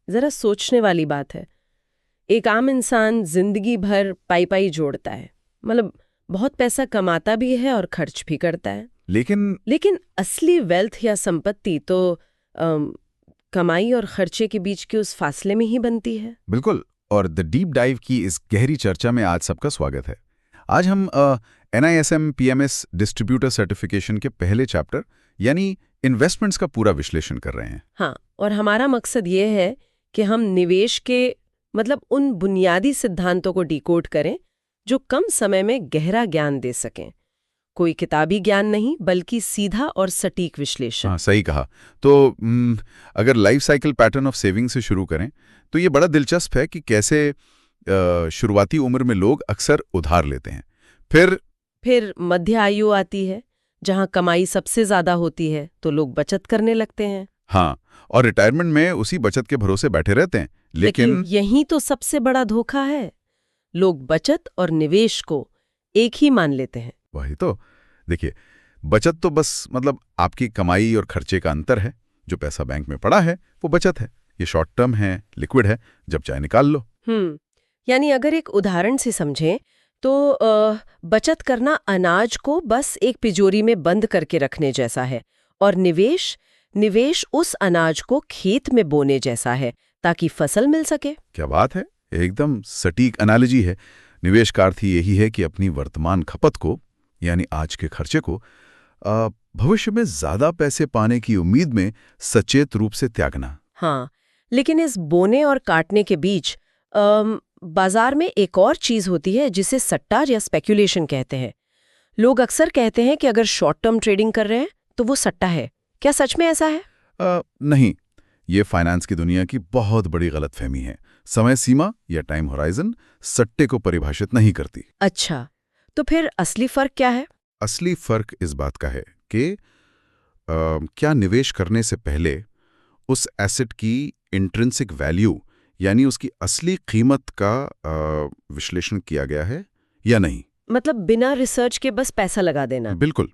जरा सोचने वाली बात है। एक आम इंसान जिंदगी भर पाई पाई जोड़ता है, मतलब बहुत पैसा कमाता भी है और खर्च भी करता है, लेकिन असली वेल्थ या संपत्ति तो कमाई और खर्चे के बीच के उस फासले में ही बनती है। बिल्कुल। और द डीप डाइव की इस गहरी चर्चा में आज सबका स्वागत है। आज हम NISM PMS डिस्ट्रीब्यूटर सर्टिफिकेशन के पहले चैप्टर यानी इन्वेस्टमेंट्स का पूरा विश्लेषण कर रहे हैं। हाँ, और हमारा मकसद ये है कि हम निवेश के मतलब उन बुनियादी सिद्धांतों को डिकोड करें जो कम समय में गहरा ज्ञान दे सकें। कोई किताबी ज्ञान नहीं, बल्कि सीधा और सटीक विश्लेषण। हाँ, सही कहा। तो अगर life cycle pattern of saving से शुरू करें तो ये बड़ा दिलचस्प है कि कैसे शुरुआती उम्र में लोग अक्सर उधार लेते हैं, फिर मध्य आयु आती है जहां कमाई सबसे ज्यादा होती है तो लोग बचत करने लगते हैं। हाँ, और रिटायरमेंट में उसी बचत के भरोसे बैठे रहते हैं। लेकिन यही तो सबसे बड़ा धोखा है। लोग बचत और निवेश को एक ही मान लेते हैं। वही तो। देखिए, बचत तो बस मतलब आपकी कमाई और खर्चे का अंतर है। जो पैसा बैंक में पड़ा है वो बचत है। ये शॉर्ट टर्म है, लिक्विड है, जब चाहे निकाल लो। यानी अगर एक उदाहरण से समझें तो बचत करना अनाज को बस एक तिजोरी में बंद करके रखने जैसा है, और निवेश उस अनाज को खेत में बोने जैसा है ताकि फसल मिल सके। क्या बात है, एकदम सटीक एनालॉजी है। निवेश का अर्थ यही है कि अपनी वर्तमान खपत को यानी आज के खर्चे को भविष्य में ज्यादा पैसे पाने की उम्मीद में सचेत रूप से त्यागना। हाँ, लेकिन इस बोने और काटने के बीच बाजार में एक और चीज होती है जिसे सट्टा या स्पेकुलेशन कहते हैं। लोग अक्सर कहते हैं कि अगर शॉर्ट टर्म ट्रेडिंग कर रहे हैं तो वो सट्टा है। क्या सच में ऐसा है? नहीं, ये फाइनेंस की दुनिया की बहुत बड़ी गलतफहमी है। समय सीमा या टाइम होराइजन सट्टे को परिभाषित नहीं करती। अच्छा, तो फिर असली फर्क क्या है? असली फर्क इस बात का है कि क्या निवेश करने से पहले उस एसेट की इंट्रिंसिक वैल्यू यानी उसकी असली कीमत का विश्लेषण किया गया है या नहीं। मतलब बिना रिसर्च के बस पैसा लगा देना? बिल्कुल।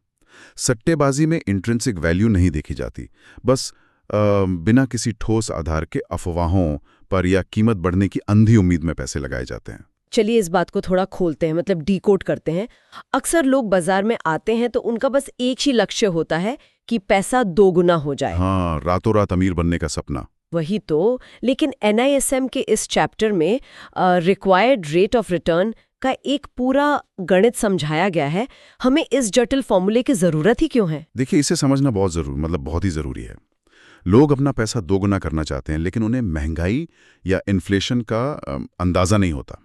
सट्टेबाजी में इंट्रिंसिक वैल्यू नहीं देखी जाती, बस बिना किसी ठोस आधार के अफवाहों पर या कीमत बढ़ने की अंधी उम्मीद में पैसे लगाए जाते हैं। चलिए इस बात को थोड़ा खोलते हैं, मतलब डिकोड करते हैं। अक्सर लोग बाजार में आते हैं तो उनका बस एक ही लक्ष्य होता है कि पैसा दोगुना हो जाए। हाँ, रातों रात अमीर बनने का सपना। वही तो। लेकिन NISM के इस चैप्टर में रिक्वायर्ड रेट ऑफ रिटर्न का एक पूरा गणित समझाया गया है। हमें इस जटिल फॉर्मूले की जरूरत ही क्यों है? देखिए, इसे समझना बहुत ही जरूरी है। लोग अपना पैसा दोगुना करना चाहते हैं, लेकिन उन्हें महंगाई या इन्फ्लेशन का अंदाजा नहीं होता।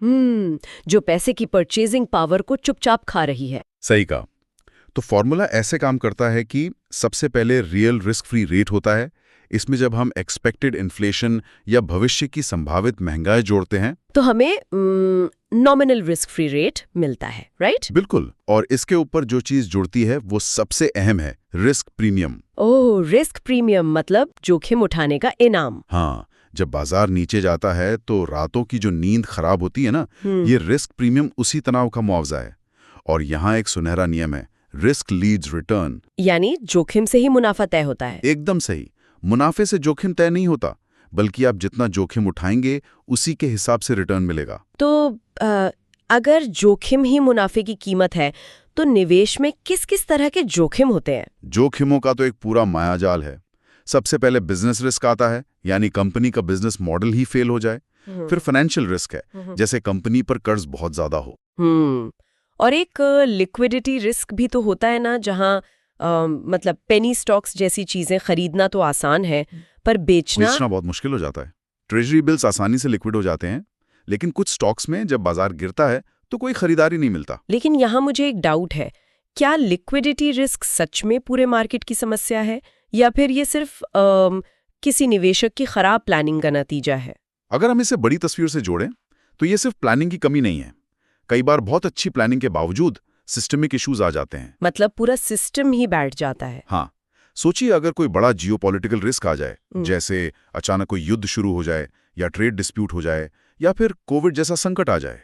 जो पैसे की परचेजिंग पावर को चुपचाप खा रही है। सही कहा। तो फॉर्मूला ऐसे काम करता है कि सबसे पहले रियल रिस्क फ्री रेट होता है। इसमें जब हम एक्सपेक्टेड इन्फ्लेशन या भविष्य की संभावित महंगाई जोड़ते हैं तो हमें नॉमिनल रिस्क फ्री रेट मिलता है, राइट? बिल्कुल। और इसके ऊपर जो चीज जुड़ती है वो सबसे अहम है, रिस्क प्रीमियम। ओह, रिस्क प्रीमियम मतलब जोखिम उठाने का इनाम। हाँ, जब बाजार नीचे जाता है तो रातों की जो नींद खराब होती है ना, ये रिस्क प्रीमियम उसी तनाव का मुआवजा है। और यहाँ एक सुनहरा नियम है, रिस्क लीड्स रिटर्न। यानी जोखिम से ही मुनाफा तय होता है। एकदम सही। मुनाफे से जोखिम तय नहीं होता, बल्कि आप जितना जोखिम उठाएंगे उसी के हिसाब से रिटर्न मिलेगा। तो अगर जोखिम ही मुनाफे की कीमत है तो निवेश में किस किस तरह के जोखिम होते हैं? जोखिमों का तो एक पूरा मायाजाल है। सबसे पहले बिजनेस रिस्क आता है, यानी कंपनी का बिजनेस मॉडल ही फेल हो जाए। फिर फाइनेंशियल रिस्क है, जैसे कंपनी पर कर्ज बहुत ज्यादा हो। और एक लिक्विडिटी रिस्क भी तो होता है ना, जहां मतलब पेनी स्टॉक्स जैसी चीजें खरीदना तो आसान है पर बेचना बहुत मुश्किल हो जाता है। ट्रेजरी बिल्स आसानी से लिक्विड हो जाते हैं, लेकिन कुछ स्टॉक्स में जब बाजार गिरता है तो कोई खरीदारी नहीं मिलता। लेकिन यहाँ मुझे एक डाउट है, क्या लिक्विडिटी रिस्क सच में पूरे मार्केट की समस्या है या फिर ये सिर्फ किसी निवेशक की खराब प्लानिंग का नतीजा है? अगर हम इसे बड़ी तस्वीर से जोड़ें तो ये सिर्फ प्लानिंग की कमी नहीं है। कई बार बहुत अच्छी प्लानिंग के बावजूद सिस्टमिक इश्यूज आ जाते हैं। मतलब पूरा सिस्टम ही बैठ जाता है। हाँ, सोचिए अगर कोई बड़ा जियोपॉलिटिकल रिस्क आ जाए, जैसे अचानक कोई युद्ध शुरू हो जाए या ट्रेड डिस्प्यूट हो जाए या फिर कोविड जैसा संकट आ जाए।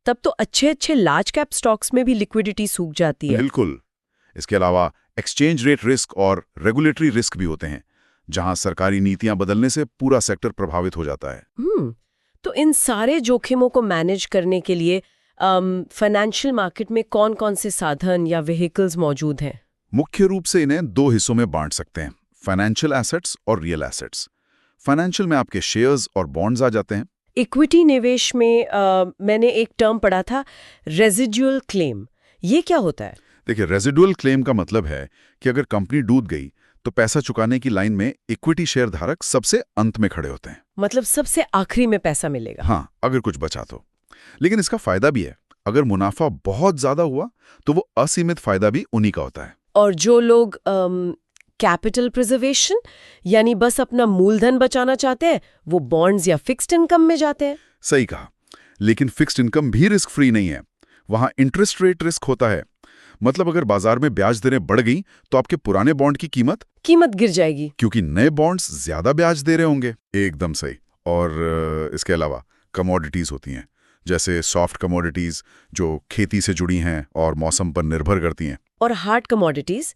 तब तो अच्छे लार्ज कैप स्टॉक्स में भी लिक्विडिटी सूख जाती है। बिल्कुल। इसके अलावा एक्सचेंज रेट रिस्क और रेगुलेटरी रिस्क भी होते हैं, जहां सरकारी नीतियां बदलने से पूरा सेक्टर प्रभावित हो जाता है। तो इन सारे जोखिमों को मैनेज करने के लिए फाइनेंशियल मार्केट में कौन-कौन से साधन या व्हीकल्स मौजूद हैं? मुख्य रूप से इन्हें 2 हिस्सों में बांट सकते हैं, फाइनेंशियल एसेट्स और रियल एसेट्स। फाइनेंशियल में आपके शेयर्स और बॉन्ड्स आ जाते हैं। इक्विटी निवेश में मैंने एक टर्म पढ़ा था, रेजिडुअल क्लेम। ये क्या होता है? देखिए, रेजिडुअल क्लेम का मतलब है कि अगर कंपनी डूब गई तो पैसा चुकाने की लाइन में इक्विटी शेयर धारक सबसे अंत में खड़े होते हैं। मतलब सबसे आखिरी में पैसा मिलेगा। हाँ, अगर कुछ बचा तो। लेकिन इसका फायदा भी है, अगर मुनाफा बहुत ज्यादा हुआ तो वो असीमित फायदा भी उन्हीं का होता है। और जो लोग कैपिटल प्रिजर्वेशन यानी बस अपना मूलधन बचाना चाहते हैं, वो बॉन्ड्स या फिक्स्ड इनकम में जाते हैं। सही कहा, लेकिन फिक्स्ड इनकम भी रिस्क फ्री नहीं है। वहां इंटरेस्ट रेट रिस्क होता है। मतलब अगर बाजार में ब्याज दरें बढ़ गई तो आपके पुराने बॉन्ड की कीमत गिर जाएगी, क्योंकि नए बॉन्ड्स ज्यादा ब्याज दे रहे होंगे। एकदम सही। और इसके अलावा कमोडिटीज होती हैं, जैसे सॉफ्ट कमोडिटीज जो खेती से जुड़ी हैं और मौसम पर निर्भर करती हैं। और हार्ड कमोडिटीज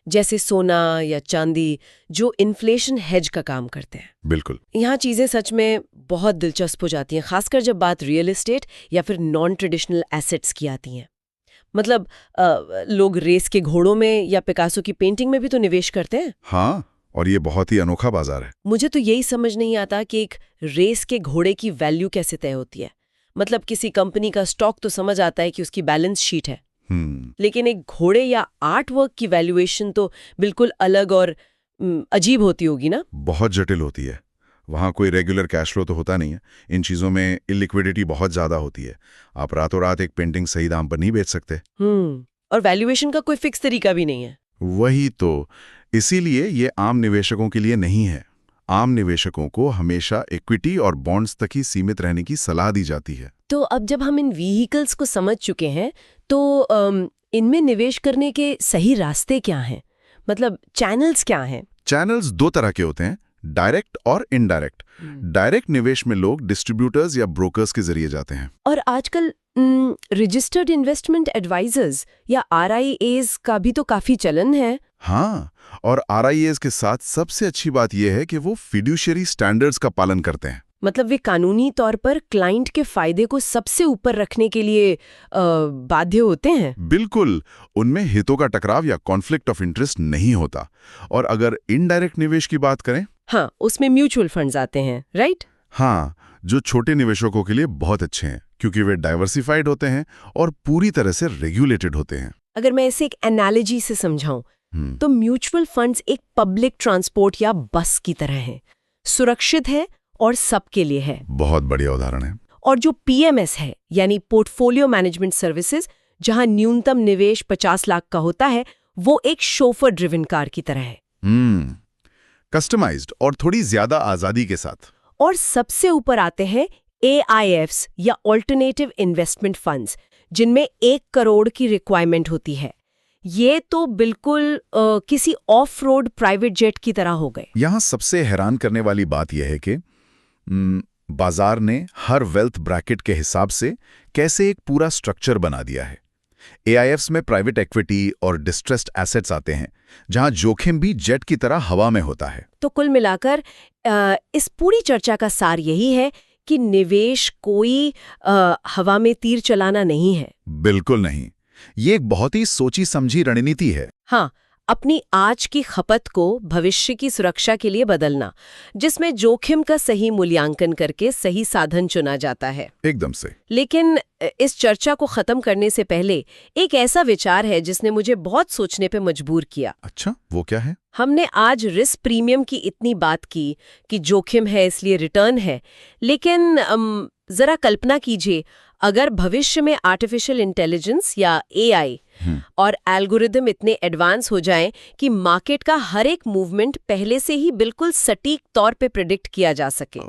जैसे सोना या चांदी, जो इन्फ्लेशन हेज का काम करते हैं। बिल्कुल। यहाँ चीजें सच में बहुत दिलचस्प हो जाती हैं, खासकर जब बात रियल एस्टेट या फिर नॉन ट्रेडिशनल एसेट्स की आती हैं। मतलब लोग रेस के घोड़ों में या पिकासो की पेंटिंग में भी तो निवेश करते हैं। हाँ, और ये बहुत ही अनोखा बाजार है। मुझे तो यही समझ नहीं आता कि एक रेस के घोड़े की वैल्यू कैसे तय होती है। मतलब किसी कंपनी का स्टॉक तो समझ आता है कि उसकी बैलेंस शीट है, लेकिन एक घोड़े या आर्ट वर्क की वैल्यूएशन तो बिल्कुल अलग और अजीब होती होगी ना। बहुत जटिल होती है। वहाँ कोई रेगुलर कैश फ्लो तो होता नहीं है। इन चीज़ों में इलिक्विडिटी बहुत ज़्यादा होती है। आप रातों रात एक पेंटिंग सही दाम पर नहीं बेच सकते। और वैल्यूएशन का कोई फिक्स तरीका भी नहीं है। वही तो, इसीलिए ये आम निवेशकों के लिए नहीं है। आम निवेशकों को हमेशा इक्विटी और बॉन्ड्स तक ही सीमित रहने की सलाह दी जाती है। तो अब जब हम इन व्हीकल्स को समझ चुके हैं, तो इनमें निवेश करने के सही रास्ते क्या हैं? मतलब चैनल्स क्या हैं? चैनल्स 2 तरह के होते हैं, डायरेक्ट और इनडायरेक्ट। डायरेक्ट निवेश में लोग डिस्ट्रीब्यूटर्स या ब्रोकर्स के जरिए जाते हैं। और आजकल रजिस्टर्ड इन्वेस्टमेंट एडवाइजर्स या RIAs का भी तो काफी चलन है। हाँ, और RIAs के साथ सबसे अच्छी बात यह है कि वो फिड्यूशियरी स्टैंडर्ड्स का पालन करते हैं। मतलब वे कानूनी तौर पर क्लाइंट के फायदे को सबसे ऊपर रखने के लिए बाध्य होते हैं। बिल्कुल, उनमें हितों का टकराव या कॉन्फ्लिक्ट ऑफ इंटरेस्ट नहीं होता। और अगर इनडायरेक्ट निवेश की बात करें, हाँ, उसमें म्यूचुअल फंड्स आते हैं, राइट? हाँ, जो छोटे निवेशकों के लिए बहुत अच्छे हैं, क्योंकि वे डाइवर्सिफाइड होते हैं और पूरी तरह से रेगुलेटेड होते हैं। अगर मैं इसे एक एनालॉजी से समझाऊं, तो म्यूचुअल फंड्स एक पब्लिक ट्रांसपोर्ट या बस की तरह हैं, सुरक्षित है और सबके लिए है। बहुत बढ़िया उदाहरण है। और जो PMS है, यानी पोर्टफोलियो मैनेजमेंट सर्विसेज, जहां न्यूनतम निवेश 50 लाख का होता है, वो एक शोफर ड्रिवन कार की तरह है। कस्टमाइज्ड और थोड़ी ज्यादा आजादी के साथ। और सबसे ऊपर आते हैं AIFs या ऑल्टरनेटिव इन्वेस्टमेंट फंड्स, जिनमें 1 करोड़ की रिक्वायरमेंट होती है। ये तो बिल्कुल किसी ऑफ रोड प्राइवेट जेट की तरह हो गए। यहां सबसे हैरान करने वाली बात यह है कि बाजार ने हर वेल्थ ब्रैकेट के हिसाब से कैसे एक पूरा स्ट्रक्चर बना दिया है। AIFs में प्राइवेट इक्विटी और डिस्ट्रेस्ड एसेट्स आते हैं, जहां जोखिम भी जेट की तरह हवा में होता है। तो कुल मिलाकर इस पूरी चर्चा का सार यही है कि निवेश कोई हवा में तीर चलाना नहीं है। बिल्कुल नहीं, ये एक बहुत ही सोची समझी रणनीति है। हाँ, अपनी आज की खपत को भविष्य की सुरक्षा के लिए बदलना, जिसमें जोखिम का सही मूल्यांकन करके सही साधन चुना जाता है। एकदम से। लेकिन इस चर्चा को खत्म करने से पहले एक ऐसा विचार है जिसने मुझे बहुत सोचने पे मजबूर किया। अच्छा, वो क्या है? हमने आज रिस्क प्रीमियम की इतनी बात की कि जोखिम है इसलिए रिटर्न है, लेकिन जरा कल्पना कीजिए, अगर भविष्य में आर्टिफिशियल इंटेलिजेंस या AI और एल्गोरिदम इतने एडवांस हो जाएं कि मार्केट का हर एक मूवमेंट पहले से ही बिल्कुल सटीक तौर पे प्रेडिक्ट किया जा सके।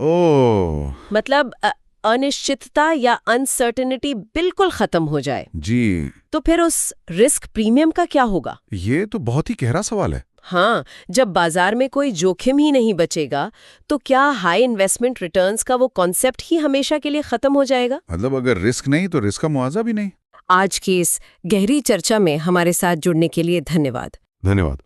मतलब अनिश्चितता या अनसर्टेनिटी बिल्कुल खत्म हो जाए जी, तो फिर उस रिस्क प्रीमियम का क्या होगा? ये तो बहुत ही गहरा सवाल है। हाँ, जब बाजार में कोई जोखिम ही नहीं बचेगा, तो क्या हाई इन्वेस्टमेंट रिटर्न्स का वो कॉन्सेप्ट ही हमेशा के लिए खत्म हो जाएगा? मतलब अगर रिस्क नहीं तो रिस्क का मुआवजा भी नहीं। आज की इस गहरी चर्चा में हमारे साथ जुड़ने के लिए धन्यवाद। धन्यवाद।